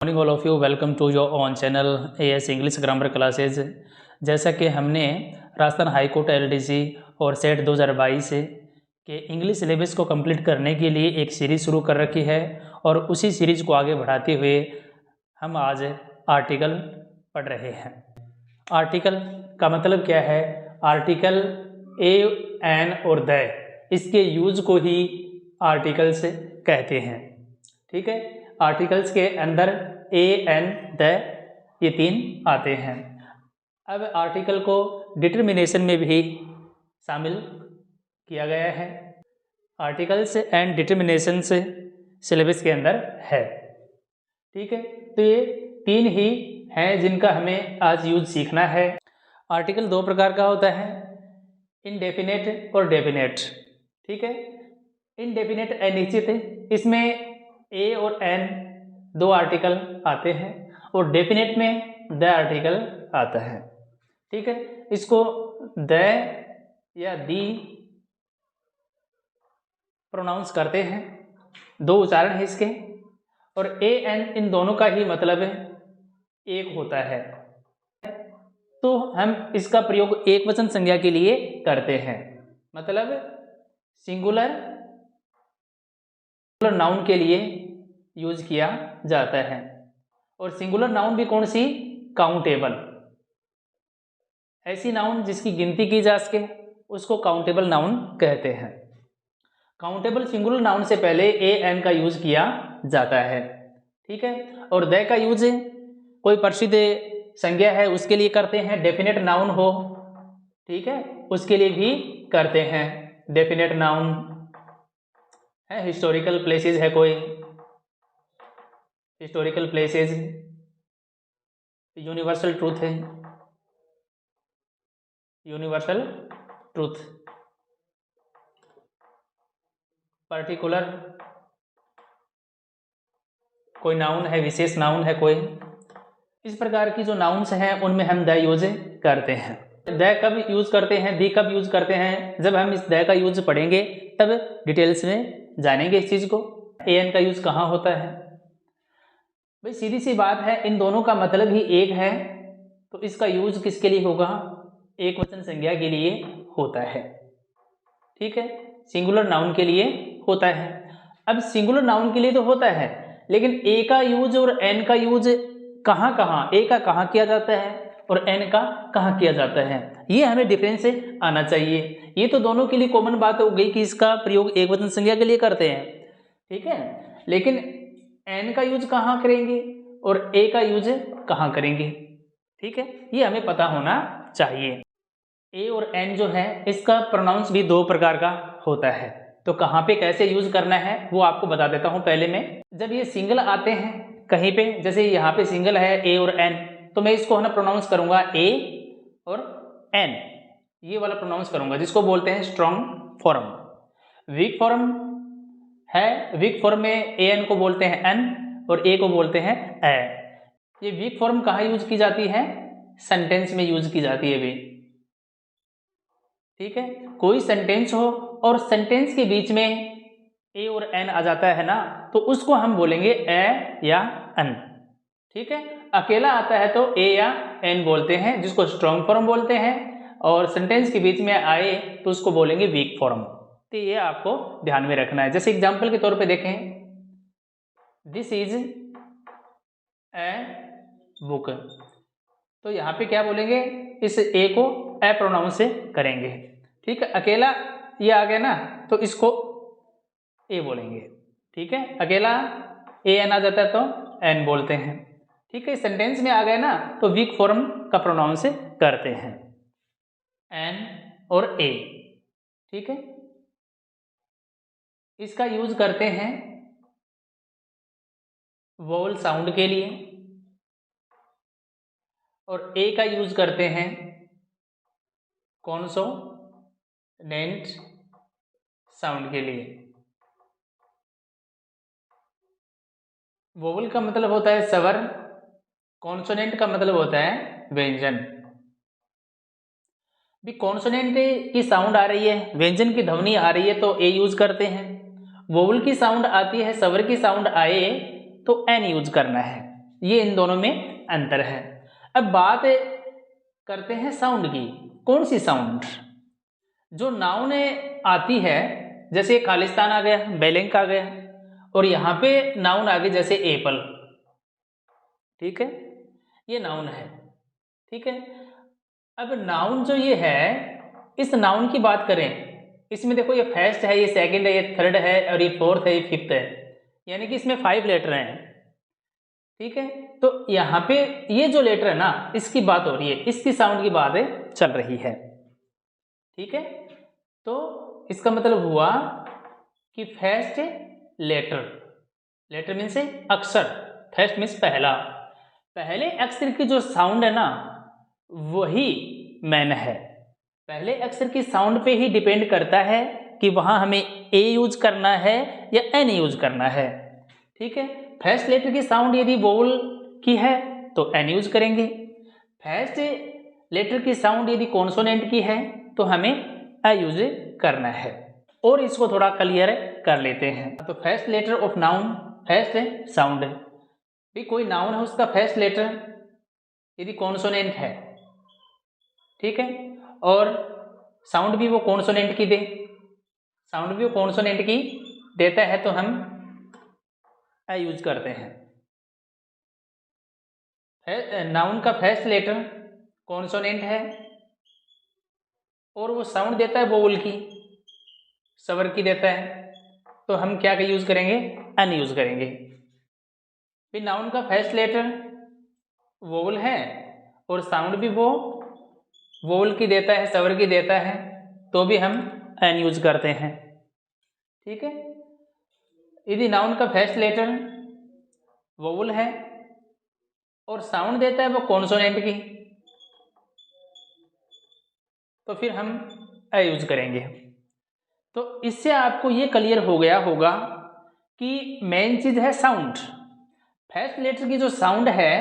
Morning all of you, welcome to your own channel AS English grammar classes. जैसा कि हमने Rajasthan high court LDC और set 2022 के English syllabus को complete करने के लिए एक सीरीज़ शुरू कर रखी है और उसी सीरीज़ को आगे बढ़ाते हुए हम आज आर्टिकल पढ़ रहे हैं। आर्टिकल का मतलब क्या है? आर्टिकल ए, एन और द, इसके यूज को ही आर्टिकल्स कहते हैं। ठीक है, आर्टिकल्स के अंदर ए, एन, द ये तीन आते हैं। अब आर्टिकल को डिटर्मिनेशन में भी शामिल किया गया है। आर्टिकल्स एंड डिटर्मिनेशन से सिलेबस के अंदर है। ठीक है, तो ये तीन ही हैं जिनका हमें आज यूज सीखना है। आर्टिकल दो प्रकार का होता है, इनडेफिनेट और डेफिनेट। ठीक है, इनडेफिनेट अनिश्चित, इसमें ए और एन दो आर्टिकल आते हैं और डेफिनेट में द आर्टिकल आता है। ठीक है, इसको द या दी प्रोनाउंस करते हैं। दो उच्चारण है इसके, और ए एन इन दोनों का ही मतलब एक होता है, तो हम इसका प्रयोग एक वचन संज्ञा के लिए करते हैं। मतलब सिंगुलर नाउन के लिए यूज किया जाता है। और सिंगुलर नाउन भी कौन सी? काउंटेबल। ऐसी नाउन जिसकी गिनती की जा सके उसको काउंटेबल नाउन कहते हैं। काउंटेबल सिंगुलर नाउन से पहले ए एन का यूज किया जाता है। ठीक है, और द का यूज कोई प्रसिद्ध संज्ञा है उसके लिए करते हैं। डेफिनेट नाउन हो, ठीक है, उसके लिए भी करते हैं। डेफिनेट नाउन है, हिस्टोरिकल प्लेसेस है, कोई हिस्टोरिकल प्लेसेस, यूनिवर्सल ट्रूथ है, यूनिवर्सल ट्रूथ, पर्टिकुलर कोई नाउन है, विशेष नाउन है कोई। इस प्रकार की जो नाउन्स हैं उनमें हम द यूज करते हैं। द कब यूज करते हैं, दी कब यूज करते हैं? जब हम इस द का यूज पढ़ेंगे तब डिटेल्स में जानेंगे इस चीज को। ए एन का यूज कहाँ होता है? भाई सीधी सी बात है, इन दोनों का मतलब ही एक है, तो इसका यूज किसके लिए होगा? एक वचन संज्ञा के लिए होता है। ठीक है, सिंगुलर नाउन के लिए होता है। अब सिंगुलर नाउन के लिए तो होता है, लेकिन ए का यूज और एन का यूज कहाँ कहाँ, ए का कहाँ किया जाता है और एन का कहाँ किया जाता है, ये हमें डिफरेंस आना चाहिए। ये तो दोनों के लिए कॉमन बात हो गई कि इसका प्रयोग एक वचन संज्ञा के लिए करते हैं। ठीक है, लेकिन एन का यूज कहाँ करेंगे और ए का यूज कहाँ करेंगे? ठीक है, ये हमें पता होना चाहिए। ए और एन जो है इसका प्रोनाउंस भी दो प्रकार का होता है, तो कहाँ पे कैसे यूज करना है वो आपको बता देता हूँ पहले में। जब ये सिंगल आते हैं कहीं पे, जैसे यहाँ पे सिंगल है ए और एन, तो मैं इसको है ना प्रोनाउंस करूंगा ए और एन, ये वाला प्रोनाउंस करूंगा जिसको बोलते हैं स्ट्रॉन्ग फॉर्म। वीक फॉर्म है, वीक फॉर्म में ए एन को बोलते हैं एन और ए को बोलते हैं ए। ये वीक फॉर्म कहाँ यूज की जाती है? सेंटेंस में यूज की जाती है भी। ठीक है, कोई सेंटेंस हो और सेंटेंस के बीच में ए और एन आ जाता है ना, तो उसको हम बोलेंगे ए या एन। ठीक है, अकेला आता है तो ए या एन बोलते हैं, जिसको स्ट्रॉन्ग फॉर्म बोलते हैं, और सेंटेंस के बीच में आए तो उसको बोलेंगे वीक फॉर्म। तो ये आपको ध्यान में रखना है। जैसे एग्जांपल के तौर पे देखें, दिस इज ए बुक, तो यहाँ पे क्या बोलेंगे? इस ए को ए प्रोनाउंस से करेंगे। ठीक है, अकेला ये आ गया ना तो इसको ए बोलेंगे। ठीक है, अकेला ए एन आ जाता है तो एन बोलते हैं। ठीक है, सेंटेंस में आ गए ना तो वीक फॉर्म का प्रोनाउंस करते हैं, एन और ए। ठीक है, इसका यूज करते हैं वोवल साउंड के लिए, और ए का यूज करते हैं कॉन्सोनेंट साउंड के लिए। वोवल का मतलब होता है स्वर, कॉन्सोनेंट का मतलब होता है व्यंजन। भी कॉन्सोनेंट की साउंड आ रही है, व्यंजन की ध्वनि आ रही है तो ए यूज करते हैं। वोवल की साउंड आती है, स्वर की साउंड आए तो एन यूज करना है। ये इन दोनों में अंतर है। अब बात करते हैं साउंड की। कौन सी साउंड? जो नाउन आती है, जैसे खालिस्तान आ गया, बेलैंक आ गया, और यहाँ पे नाउन आ गया जैसे एप्पल, ठीक है, ये नाउन है, ठीक है। अब नाउन जो ये है, इस नाउन की बात करें, इसमें देखो ये फर्स्ट है, ये सेकंड है, ये थर्ड है, और ये फोर्थ है, ये फिफ्थ है, यानी कि इसमें 5 लेटर हैं, ठीक है। तो यहाँ पे ये जो लेटर है ना, इसकी बात हो रही है, इसकी साउंड की बात चल रही है, ठीक है। तो इसका मतलब हुआ कि फर्स्ट लेटर, लेटर मीन्स अक्षर, फर्स्ट मीन्स पहला, पहले अक्षर की जो साउंड है ना वही मैन है। पहले अक्षर की साउंड पे ही डिपेंड करता है कि वहां हमें ए यूज करना है या एन यूज करना है, ठीक है। फर्स्ट लेटर की साउंड यदि वोवल की है तो एन यूज करेंगे, फर्स्ट लेटर की साउंड यदि कॉन्सोनेंट की है तो हमें ए यूज करना है। और इसको थोड़ा क्लियर कर लेते हैं। तो first letter of noun, first sound, भी कोई नाउन है उसका फर्स्ट लेटर यदि कॉन्सोनेंट है, ठीक है, और साउंड भी वो कॉन्सोनेंट की दे, साउंड भी वो कॉन्सोनेंट की देता है तो हम ए यूज करते हैं। नाउन का फर्स्ट लेटर कॉन्सोनेंट है और वो साउंड देता है वोवल की, स्वर की देता है, तो हम क्या का यूज करेंगे? एन यूज करेंगे। फिर नाउन का फर्स्ट लेटर वोवल है और साउंड भी वो वोवल की देता है, स्वर की देता है, तो भी हम एन यूज करते हैं, ठीक है। यदि नाउन का फर्स्ट लेटर वोवल है और साउंड देता है वो कॉन्सोनेंट की, तो फिर हम ए यूज करेंगे। तो इससे आपको ये क्लियर हो गया होगा कि मेन चीज है साउंड। फर्स्ट लेटर की जो साउंड है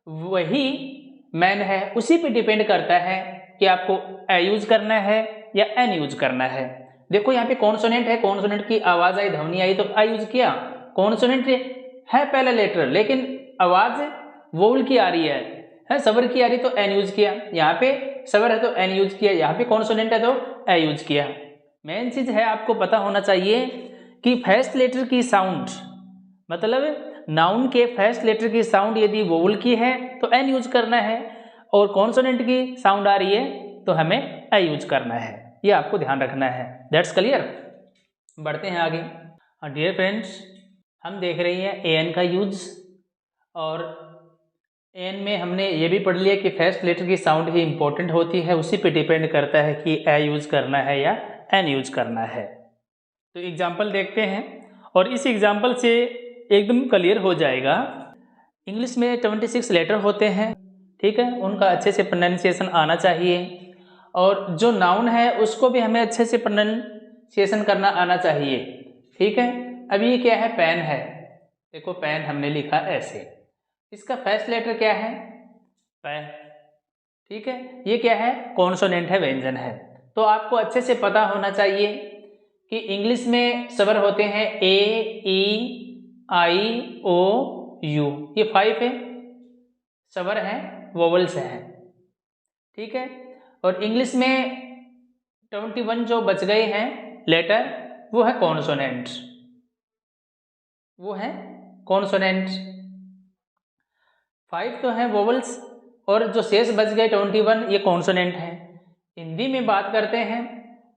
वही मेन है, उसी पे डिपेंड करता है कि आपको ए यूज करना है या एन यूज करना है। देखो यहाँ पे कॉन्सोनेंट है, कॉन्सोनेंट की आवाज आई, ध्वनि आई तो ए यूज किया। कॉन्सोनेंट है पहला लेटर लेकिन आवाज वोवल की आ रही है स्वर की आ रही तो एन यूज किया। यहाँ पे स्वर है तो एन यूज किया, यहाँ पे कॉन्सोनेंट है तो ए यूज किया। मेन चीज है आपको पता होना चाहिए कि फर्स्ट लेटर की साउंड, मतलब नाउन के फर्स्ट लेटर की साउंड यदि वोवल की है तो एन यूज करना है, और कॉन्सोनेंट की साउंड आ रही है तो हमें ए यूज करना है। ये आपको ध्यान रखना है। That's clear. बढ़ते हैं आगे। डियर फ्रेंड्स, हम देख रहे हैं ए एन का यूज, और एन में हमने ये भी पढ़ लिया कि फर्स्ट लेटर की साउंड ही इंपॉर्टेंट होती है, उसी पे डिपेंड करता है कि ए यूज करना है या एन यूज करना है। तो एग्जाम्पल देखते हैं और इस एग्जाम्पल से एकदम क्लियर हो जाएगा। इंग्लिश में 26 लेटर होते हैं, ठीक है, उनका अच्छे से प्रोनाउंसिएशन आना चाहिए, और जो नाउन है उसको भी हमें अच्छे से प्रोनाउंसिएशन करना आना चाहिए, ठीक है। अब ये क्या है? पेन है। देखो पेन हमने लिखा ऐसे, इसका फर्स्ट लेटर क्या है? पेन, ठीक है। ये क्या है? कॉन्सोनेंट है, व्यंजन है। तो आपको अच्छे से पता होना चाहिए कि इंग्लिश में स्वर होते हैं ए, ई, आई, ओ, यू, ये 5 है स्वर हैं, वोवल्स हैं, ठीक है। और इंग्लिश में 21 जो बच गए हैं लेटर वो है कॉन्सोनेंट, वो है कॉन्सोनेंट। 5 तो है वोवल्स और जो शेष बच गए 21 ये कॉन्सोनेंट है। हिंदी में बात करते हैं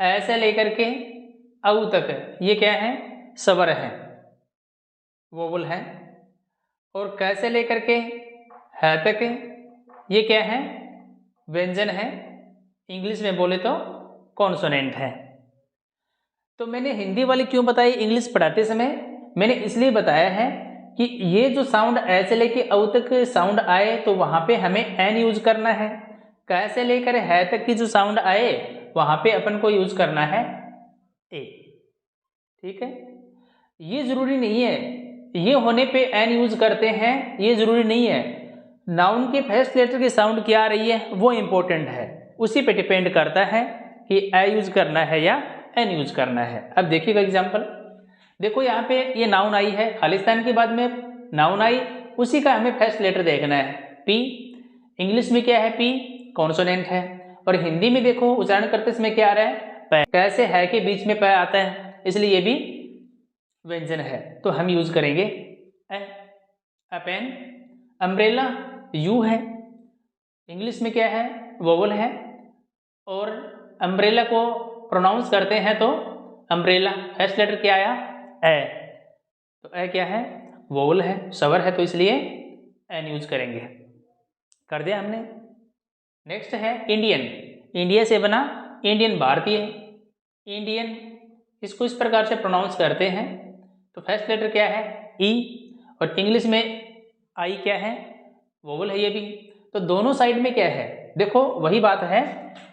ऐसे लेकर के औ तक, ये क्या है? स्वर है, वोवल है, और कैसे लेकर के है तक ये क्या है? व्यंजन है। इंग्लिश में बोले तो कॉन्सोनेंट है। तो मैंने हिंदी वाली क्यों बताई इंग्लिश पढ़ाते समय? मैंने इसलिए बताया है कि ये जो साउंड ऐसे लेके औ तक साउंड आए तो वहां पे हमें एन यूज करना है, कैसे लेकर है तक की जो साउंड आए वहां पे अपन को यूज करना है ए, ठीक है। ये जरूरी नहीं है ये होने पे एन यूज करते हैं, ये जरूरी नहीं है। नाउन के फर्स्ट लेटर की साउंड क्या आ रही है वो इंपॉर्टेंट है, उसी पे डिपेंड करता है कि ए यूज करना है या एन यूज करना है। अब देखिएगा एग्जांपल, देखो यहाँ पे ये नाउन आई है, खालिस्तान के बाद में नाउन आई, उसी का हमें फर्स्ट लेटर देखना है। पी इंग्लिश में क्या है, पी कॉन्सोनेंट है, और हिंदी में देखो उच्चारण करते समय क्या आ रहा है, प। कैसे है कि बीच में प आता है, इसलिए ये भी व्यंजन है, तो हम यूज करेंगे ए। पेन, अम्ब्रेला यू है, इंग्लिश में क्या है, वोवल है, और अम्ब्रेला को प्रोनाउंस करते हैं तो अम्ब्रेला, फर्स्ट लेटर क्या आया, ए, तो ए क्या है, वोवल है, स्वर है, तो इसलिए एन यूज करेंगे। कर दिया हमने। नेक्स्ट है इंडियन, इंडिया से बना, इंडियन भारतीय, इंडियन इसको इस प्रकार से प्रोनाउंस करते हैं, तो फर्स्ट लेटर क्या है, ई, और इंग्लिश में आई क्या है, वोवल है ये भी, तो दोनों साइड में क्या है, देखो वही बात है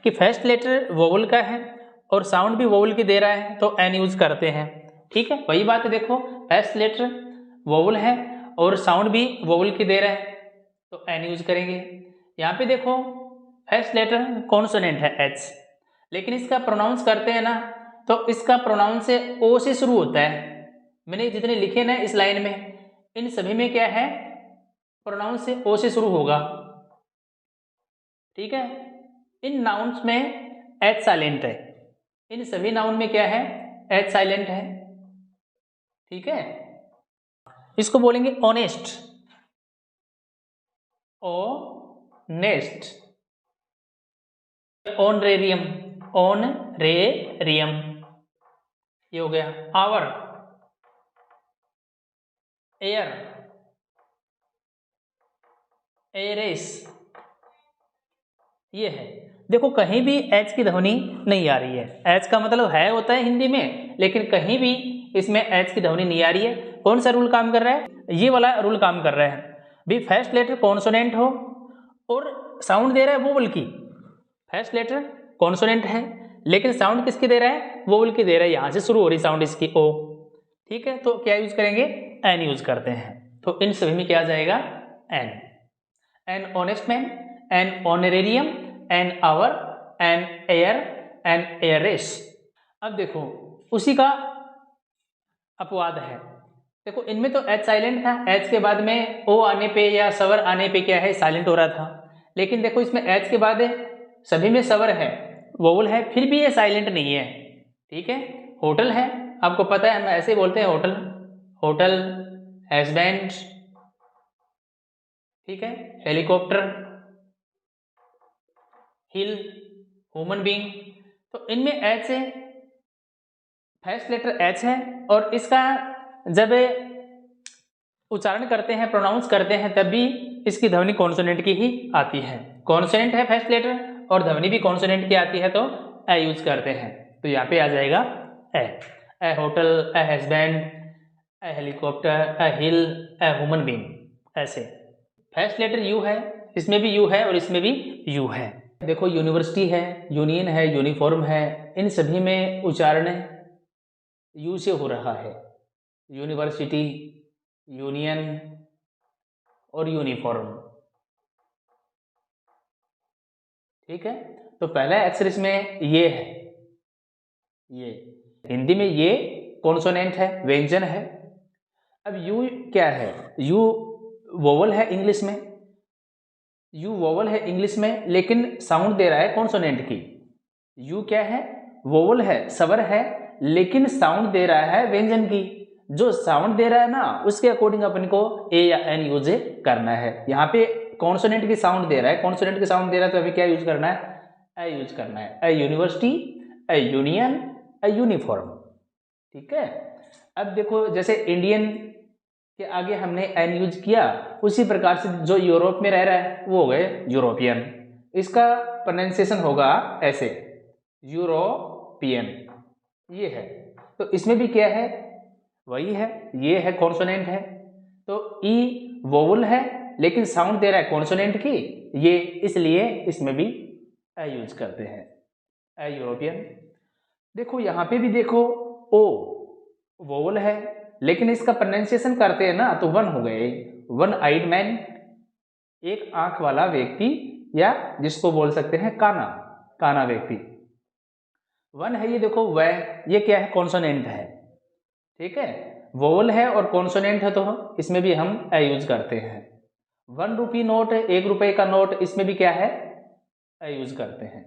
कि फर्स्ट लेटर वोवल का है और साउंड भी वोवल की दे रहा है, तो एन यूज करते हैं। ठीक है, वही बात है, देखो फर्स्ट लेटर वोवल है और साउंड भी वोवल की दे रहा है, तो एन यूज करेंगे। यहाँ पे देखो फर्स्ट लेटर कॉन्सोनेंट है एच, लेकिन इसका प्रोनाउंस करते हैं ना, तो इसका प्रोनाउंस से ओ से शुरू होता है। मैंने जितने लिखे ना इस लाइन में, इन सभी में क्या है, प्रोनाउंस से ओ से शुरू होगा। ठीक है, इन नाउन्स में एच साइलेंट है, इन सभी नाउन में क्या है, एच साइलेंट है। ठीक है, इसको बोलेंगे ऑनेस्ट, ओ नेस्ट, ऑनरेरियम, ऑनरेरियम ये हो गया, आवर, एयर, एरेस, ये है। देखो कहीं भी एच की ध्वनि नहीं आ रही है, एच का मतलब है होता है हिंदी में, लेकिन कहीं भी इसमें एच की ध्वनि नहीं आ रही है। कौन सा रूल काम कर रहा है, ये वाला रूल काम कर रहा है भी, फर्स्ट लेटर कॉन्सोनेंट हो और साउंड दे रहा है वोवल की, फर्स्ट लेटर कॉन्सोनेंट है लेकिन साउंड किसकी दे रहा है, वोवल की दे रहा है, यहां से शुरू हो रही साउंड इसकी ओ। ठीक है, तो क्या यूज करेंगे, एन यूज करते हैं, तो इन सभी में क्या आ जाएगा, an, an honest man, an honorarium, an hour, an air, an heiress. अब देखो उसी का अपवाद है, देखो इनमें तो एच साइलेंट था, एच के बाद में ओ आने पे या सवर आने पे क्या है, साइलेंट हो रहा था, लेकिन देखो इसमें एच के बाद सभी में सवर है, वोवल है, फिर भी ये साइलेंट नहीं है। ठीक है, होटल है, आपको पता है हम ऐसे ही बोलते हैं होटल, होटल, हस्बैंड, ठीक है, हेलीकॉप्टर, हिल, ह्यूमन बीइंग, तो इनमें एच है, फर्स्ट लेटर एच है, और इसका जब उच्चारण करते हैं, प्रोनाउंस करते हैं, तब भी इसकी ध्वनि कॉन्सोनेंट की ही आती है। कॉन्सोनेंट है फर्स्ट लेटर और ध्वनि भी कॉन्सोनेंट की आती है, तो ए यूज करते हैं, तो यहाँ पे आ जाएगा a hotel, a husband, a helicopter, a hill, a human being, ऐसे। फर्स्ट लेटर यू है, इसमें भी यू है और इसमें भी यू है। देखो यूनिवर्सिटी है, यूनियन है, यूनिफॉर्म है, इन सभी में उच्चारण यू से हो रहा है, यूनिवर्सिटी, यूनियन और यूनिफॉर्म। ठीक है, तो पहला अक्षर इसमें ये है, ये हिंदी में ये कॉन्सोनेंट है, व्यंजन है। अब यू क्या है, यू वोवल है इंग्लिश में, यू वोवल है इंग्लिश में, लेकिन साउंड दे रहा है कॉन्सोनेंट की। यू क्या है, वोवल है, स्वर है, लेकिन साउंड दे रहा है व्यंजन की। जो साउंड दे रहा है ना, उसके अकॉर्डिंग अपन को ए या एन यूज करना है। यहाँ पे कॉन्सोनेंट की साउंड दे रहा है, कॉन्सोनेंट की साउंड दे रहा है, तो अभी क्या यूज करना है, ए यूज करना है, a university, a union, a uniform. ठीक है, अब देखो जैसे इंडियन के आगे हमने एन यूज किया, उसी प्रकार से जो यूरोप में रह रहा है वो हो गए यूरोपियन, इसका प्रोनाउंसिएशन होगा ऐसे, यूरोपियन, ये है। तो इसमें भी क्या है, वही है, ये है कॉन्सोनेंट है, तो ई वोवल है लेकिन साउंड दे रहा है कॉन्सोनेंट की, ये इसलिए इसमें भी ए यूज करते हैं, ए यूरोपियन। देखो यहाँ पे भी देखो ओ वोवल है, लेकिन इसका प्रोनाउंसिएशन करते हैं ना, तो वन हो गए, वन आइड मैन, एक आंख वाला व्यक्ति, या जिसको बोल सकते हैं काना, काना व्यक्ति, वन है ये। देखो वह, ये क्या है, कॉन्सोनेंट है। ठीक है, वोवल है और कॉन्सोनेंट है तो इसमें भी हम ए यूज करते हैं। 1 रुपये नोट, 1 रुपये का नोट, इसमें भी क्या है, ए यूज करते हैं।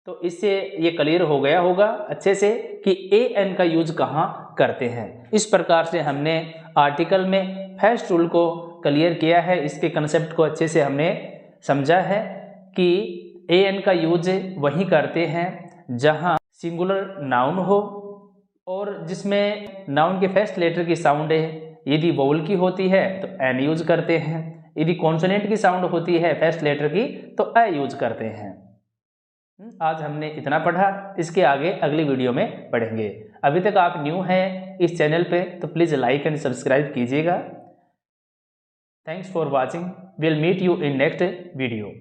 तो इससे ये क्लियर हो गया होगा अच्छे से कि ए एन का यूज कहाँ करते हैं। इस प्रकार से हमने आर्टिकल में फर्स्ट रूल को क्लियर किया है, इसके कंसेप्ट को अच्छे से हमने समझा है कि ए एन का यूज वहीं करते हैं जहाँ सिंगुलर नाउन हो और जिसमें नाउन के फर्स्ट लेटर की साउंड है, यदि वोवल की होती है तो एन यूज करते हैं, यदि कॉन्सोनेंट की साउंड होती है फर्स्ट लेटर की तो ए यूज करते हैं। आज हमने इतना पढ़ा, इसके आगे अगली वीडियो में पढ़ेंगे। अभी तक आप न्यू हैं इस चैनल पे तो प्लीज़ लाइक एंड सब्सक्राइब कीजिएगा। Thanks for watching, will meet you in next video.